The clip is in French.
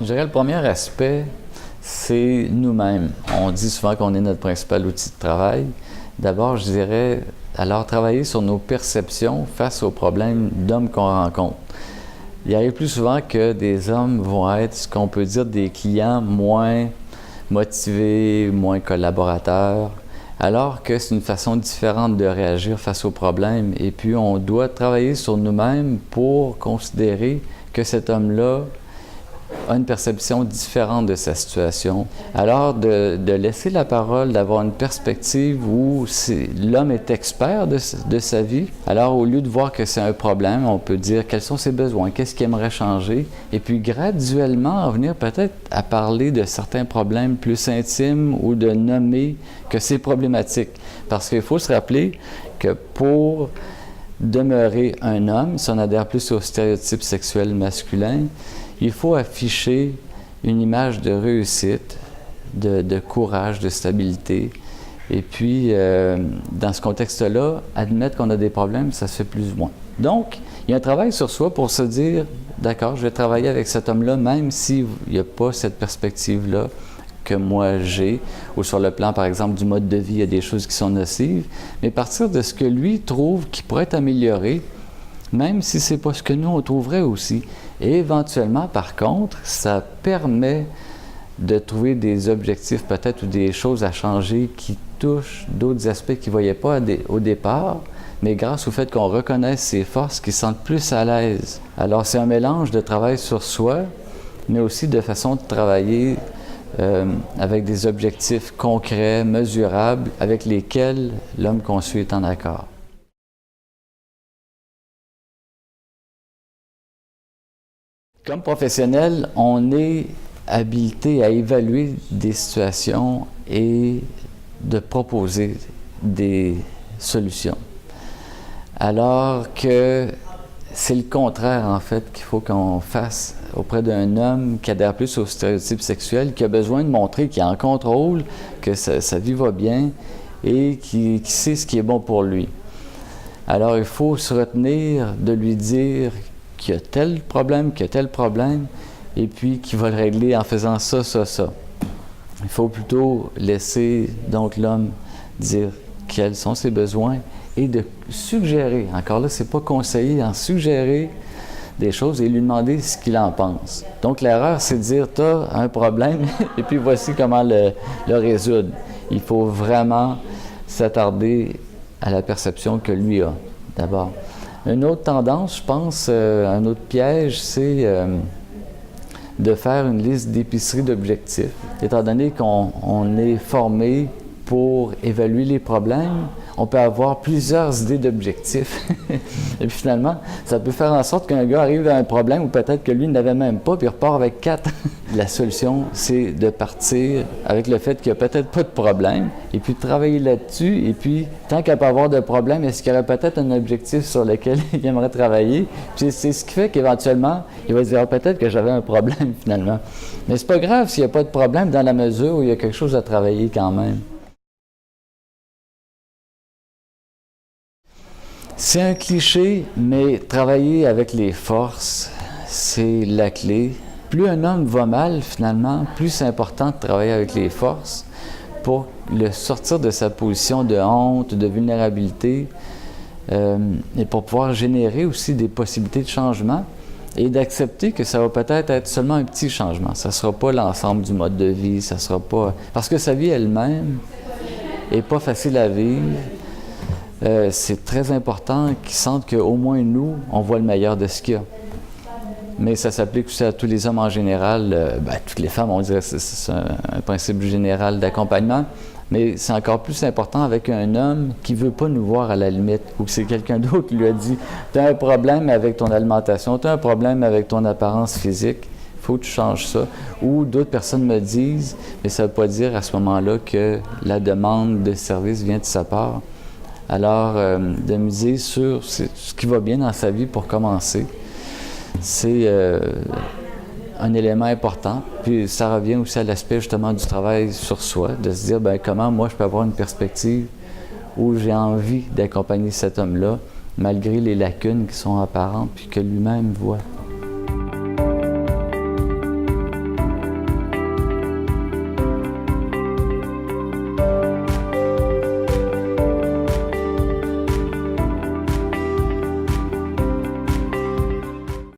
Je dirais le premier aspect, c'est nous-mêmes. On dit souvent qu'on est notre principal outil de travail. D'abord, je dirais, alors travailler sur nos perceptions face aux problèmes d'hommes qu'on rencontre. Il arrive plus souvent que des hommes vont être ce qu'on peut dire des clients moins motivés, moins collaborateurs, alors que c'est une façon différente de réagir face aux problèmes. Et puis, on doit travailler sur nous-mêmes pour considérer que cet homme-là a une perception différente de sa situation. Alors, de laisser la parole, d'avoir une perspective où l'homme est expert de sa vie. Alors, au lieu de voir que c'est un problème, on peut dire quels sont ses besoins, qu'est-ce qu'il aimerait changer, et puis graduellement en venir peut-être à parler de certains problèmes plus intimes ou de nommer que c'est problématique. Parce qu'il faut se rappeler que pour demeurer un homme, si on adhère plus au stéréotype sexuel masculin, il faut afficher une image de réussite, de courage, de stabilité. Et puis, dans ce contexte-là, admettre qu'on a des problèmes, ça se fait plus ou moins. Donc, il y a un travail sur soi pour se dire, d'accord, je vais travailler avec cet homme-là, même s'il n'y a pas cette perspective-là que moi j'ai, ou sur le plan, par exemple, du mode de vie, il y a des choses qui sont nocives, mais partir de ce que lui trouve qui pourrait être amélioré, même si ce n'est pas ce que nous, on trouverait aussi. Et éventuellement, par contre, ça permet de trouver des objectifs peut-être ou des choses à changer qui touchent d'autres aspects qu'ils ne voyaient pas au départ, mais grâce au fait qu'on reconnaisse ses forces, qu'ils se sentent plus à l'aise. Alors, c'est un mélange de travail sur soi, mais aussi de façon de travailler avec des objectifs concrets, mesurables, avec lesquels l'homme qu'on suit est en accord. Comme professionnel, on est habilité à évaluer des situations et de proposer des solutions. Alors que c'est le contraire, en fait, qu'il faut qu'on fasse auprès d'un homme qui adhère plus au stéréotype sexuel, qui a besoin de montrer qu'il est en contrôle, que sa vie va bien et qui sait ce qui est bon pour lui. Alors, il faut se retenir de lui dire qu'il y a tel problème, et puis qu'il va le régler en faisant ça, ça, ça. Il faut plutôt laisser donc l'homme dire quels sont ses besoins et de suggérer, encore là, c'est pas conseiller, en suggérer des choses et lui demander ce qu'il en pense. Donc l'erreur, c'est de dire, tu as un problème et puis voici comment le résoudre. Il faut vraiment s'attarder à la perception que lui a, d'abord. Une autre tendance, je pense, un autre piège, c'est de faire une liste d'épicerie d'objectifs. Étant donné qu'on est formé pour évaluer les problèmes, on peut avoir plusieurs idées d'objectifs. Et puis finalement, ça peut faire en sorte qu'un gars arrive à un problème où peut-être que lui n'avait même pas, puis il repart avec 4. La solution, c'est de partir avec le fait qu'il n'y a peut-être pas de problème, et puis de travailler là-dessus, et puis tant qu'il n'y a pas avoir de problème, est-ce qu'il y aurait peut-être un objectif sur lequel il aimerait travailler? Puis c'est ce qui fait qu'éventuellement, il va se dire peut-être que j'avais un problème finalement. Mais c'est pas grave s'il n'y a pas de problème dans la mesure où il y a quelque chose à travailler quand même. C'est un cliché, mais travailler avec les forces, c'est la clé. Plus un homme va mal, finalement, plus c'est important de travailler avec les forces pour le sortir de sa position de honte, de vulnérabilité, et pour pouvoir générer aussi des possibilités de changement et d'accepter que ça va peut-être être seulement un petit changement. Ça ne sera pas l'ensemble du mode de vie, ça sera pas... Parce que sa vie elle-même n'est pas facile à vivre. C'est très important qu'ils sentent qu'au moins nous, on voit le meilleur de ce qu'il y a. Mais ça s'applique aussi à tous les hommes en général, toutes les femmes, on dirait que c'est un principe général d'accompagnement, mais c'est encore plus important avec un homme qui ne veut pas nous voir à la limite, ou que c'est quelqu'un d'autre qui lui a dit « Tu as un problème avec ton alimentation, tu as un problème avec ton apparence physique, il faut que tu changes ça. » Ou d'autres personnes me disent, mais ça ne veut pas dire à ce moment-là que la demande de service vient de sa part. Alors, de miser sur ce qui va bien dans sa vie pour commencer, c'est un élément important. Puis ça revient aussi à l'aspect justement du travail sur soi, de se dire comment moi je peux avoir une perspective où j'ai envie d'accompagner cet homme-là, malgré les lacunes qui sont apparentes puis que lui-même voit.